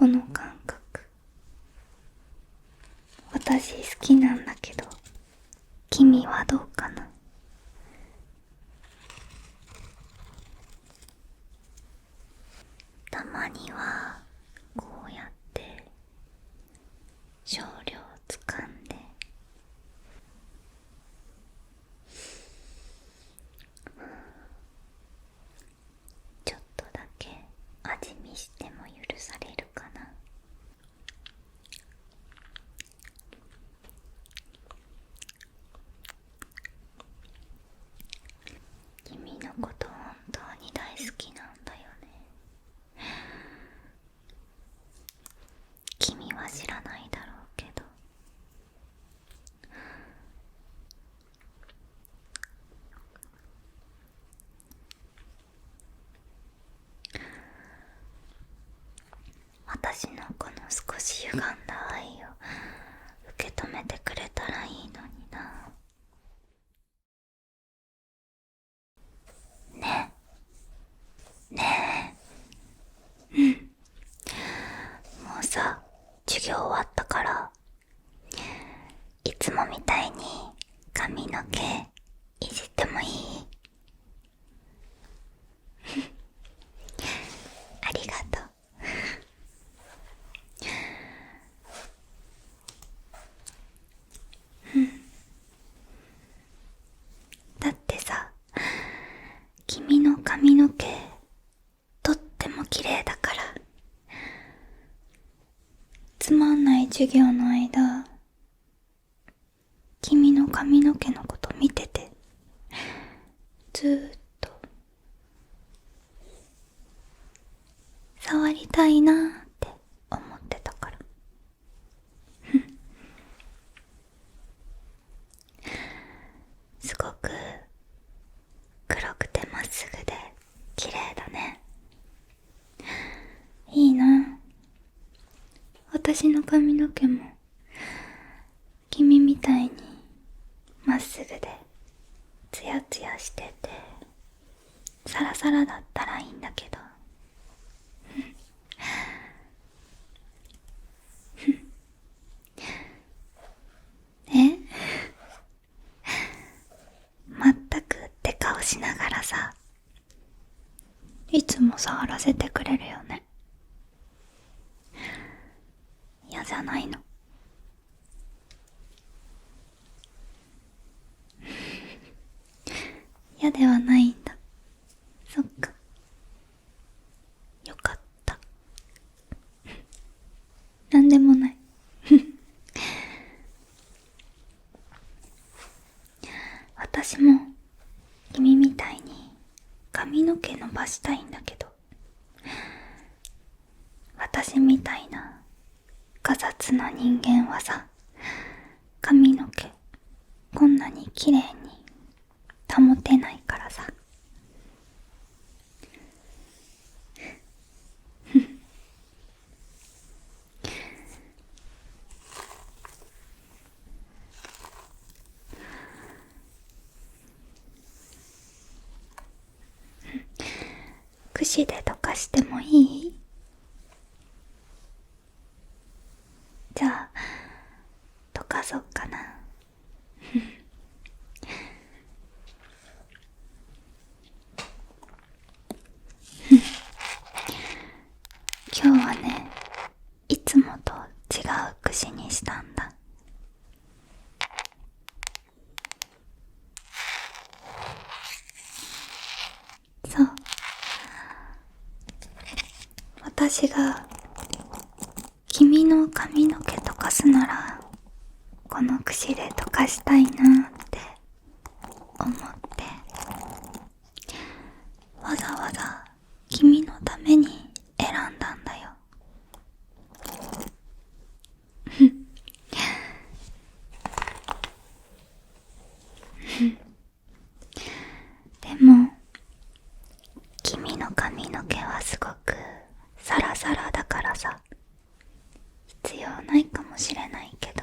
この感覚、私好きなんだけど、君はどうかな。たまにはこうやって少量つかんでちょっとだけ味見しても許されるかな。君のこと本当に大好きなんだよね。君は知らないだろうけど、私のこの少し歪んだ愛を受け止めてくれたらいいのにな。ねえねえ、もうさ、授業終わったから、いつもみたいに髪の毛いじってもいい？ありがとう。だってさ、君の髪の毛とっても綺麗だから、つまんない授業の間、君の髪の毛のこと見てて、ずーっと触りたいなーって思ってたから。すごく黒くてまっすぐで綺麗だね。いいな。私の髪の毛も君みたいにまっすぐでツヤツヤしててサラサラだったらいいんだけど。え、まったくって顔しながらさ、いつも触らせてくれるよね。嫌じゃないの？嫌ではないんだ。そっか、よかった。なんでもない。私も君みたいに髪の毛伸ばしたいんだけど、私みたいなガサツな人間はさ、髪の毛こんなに綺麗に保てないからさ。櫛でとかしてもいい？じゃあとかそっかな。今日はね、いつもと違う櫛にしたんだ。そう、私が君の髪の毛とかすなら、この櫛でとかしたいなって思って、わざわざ君のために選んだんだよ。でも君の髪の毛はすごくサラサラだからさ、必要ないかもしれないけど。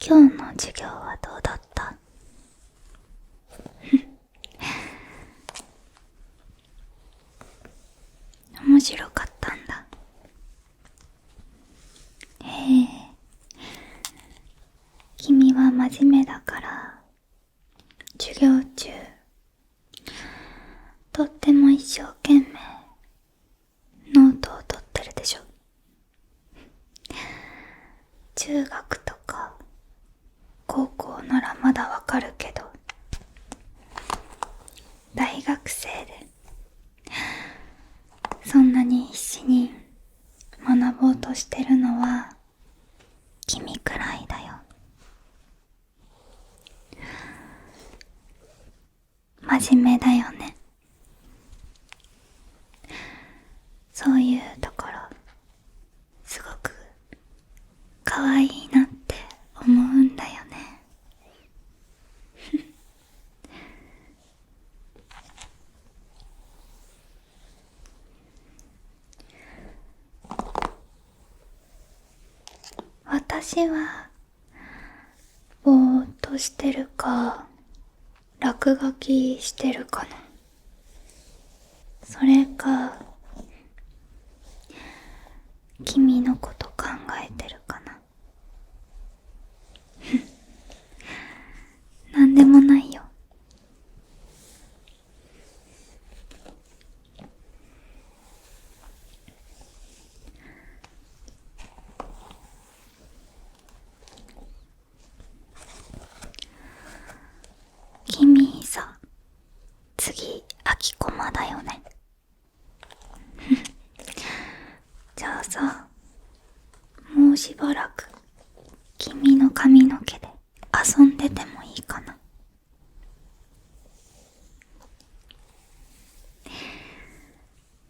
今日の授業はどうだった？面白かったんだ。へえ、君は真面目だから授業中とっても一生懸命ノートを取ってるでしょ。中学とか高校ならまだわかるけど、大学生でそんなに必死に学ぼうとしてるのは君くらいだよ。真面目だよね。そういうところすごく可愛いなって思うんだよね。私はぼーっとしてるか落書きしてるかな。それか君のこと考えてるかな。なんでもないよ。君さ、次空きコマだよね。じゃあさ、もうしばらく君の髪の毛で遊んでてもいいかな。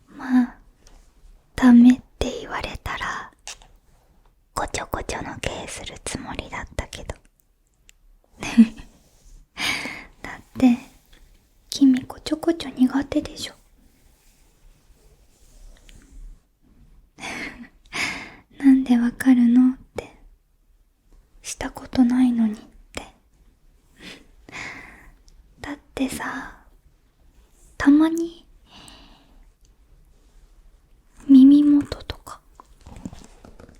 まあダメって言われたらごちょごちょの芸するつもりだったけどだって君ごちょごちょ苦手でしょ。なんでわかるのって、したことないのにってだってさ、たまに耳元とか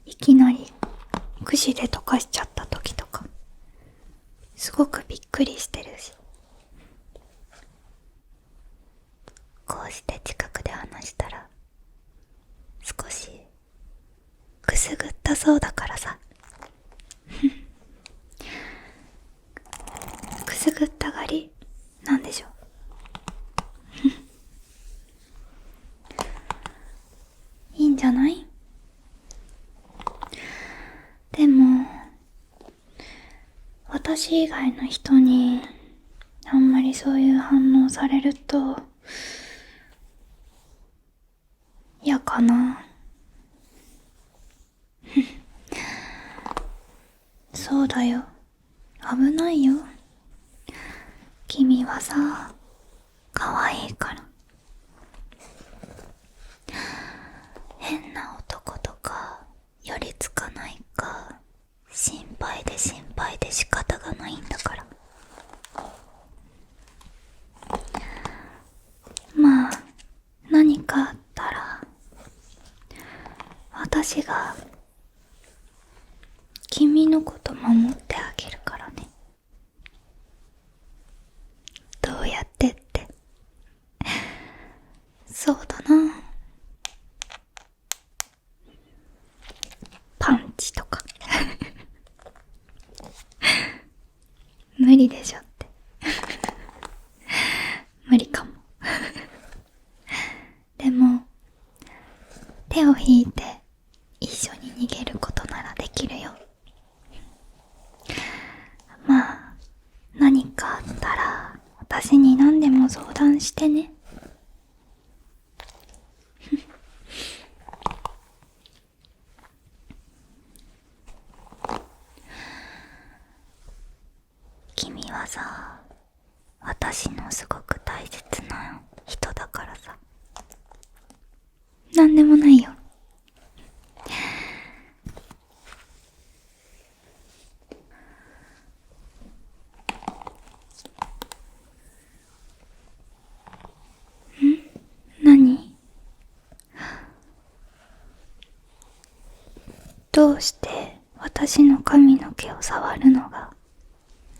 いきなりくしで溶かしちゃった時とかすごくびっくりしてるし、こうして近くで話したら少しくすぐったそうだからさくすぐったがりなんでしょ。いいんじゃない？でも私以外の人にあんまりそういう反応されると嫌かな。そうだよ、危ないよ。君はさ、可愛いから。変な男とか寄りつかないか心配で心配で仕方がないんだから。まあ何かあったら私が君のこと守ってあげるからね。どうやってって、そうだな、パンチとか無理でしょって無理かもでも手を引いて一緒に逃げることならできるよ。まあ何かあったら私に何でも相談してね君はさ、私のすごく大切な人だからさ。なんでもないよ。どうして私の髪の毛を触るのが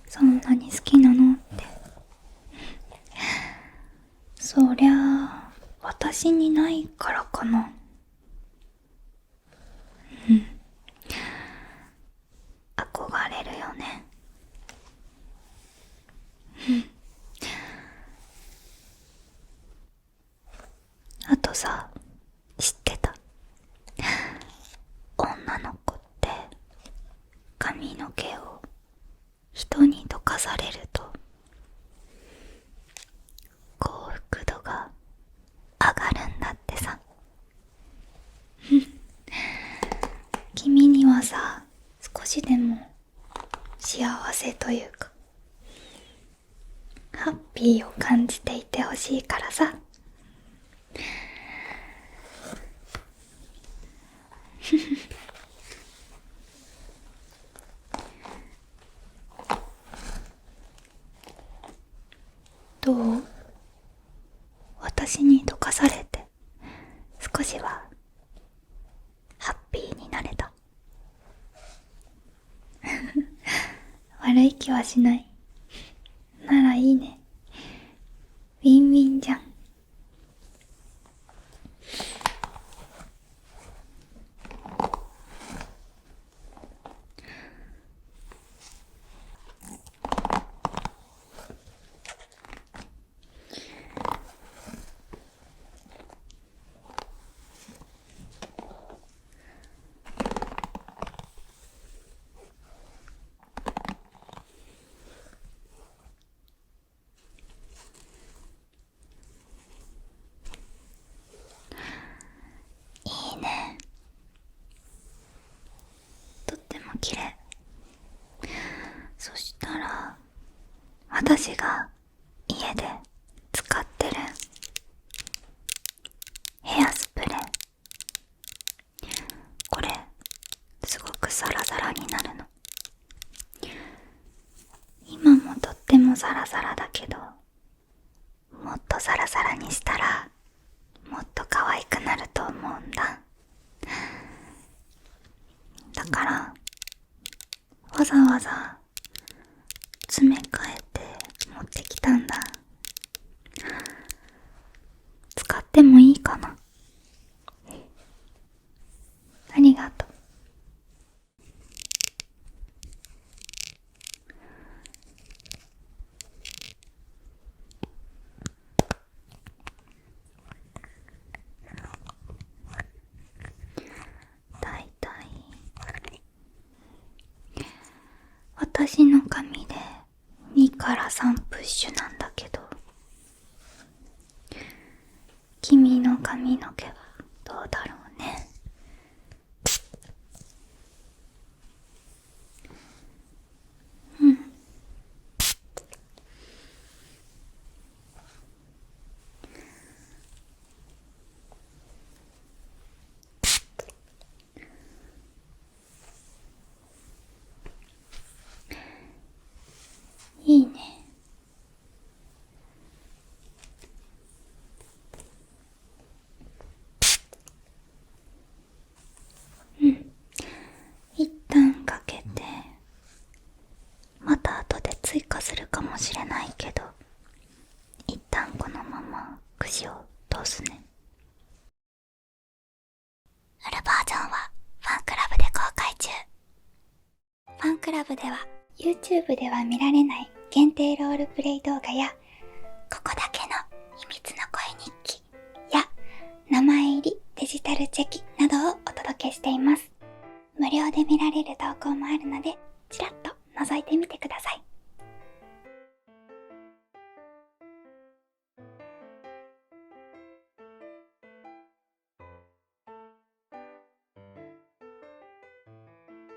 そんなに好きなのって。そりゃあ私にないからかな。憧れるよね。あとさ、知ってた？女の子って髪の毛を人に溶かされると幸福度が上がるんだってさ。君にはさ、少しでも幸せというかハッピーを感じていてほしいからさ。どう？私に溶かされて少しはハッピーになれた？悪い気はしないならいいね。ウィンウィンじゃん。いいね。とっても綺麗。そしたら私が家で使ってるヘアスプレー、これすごくサラサラになるの。今もとってもサラサラだけど、もっとサラサラにしたらもっと可愛くなると思うんだ。だからわざわざ詰め替えて持ってきたんだ。使ってもいいかな？ありがとう。だいたい私の髪で2から3プッシュなんだけど、君の髪の毛はどうだろうね。いいね。一旦かけてまた後で追加するかもしれないけど、一旦このまま串を通すね。フルバージョンはファンクラブで公開中。ファンクラブでは YouTube では見られない限定ロールプレイ動画や、ここだけの秘密の声日記や名前入りデジタルチェキなどをお届けしています。無料で見られる投稿もあるので、ちらっと覗いてみてください。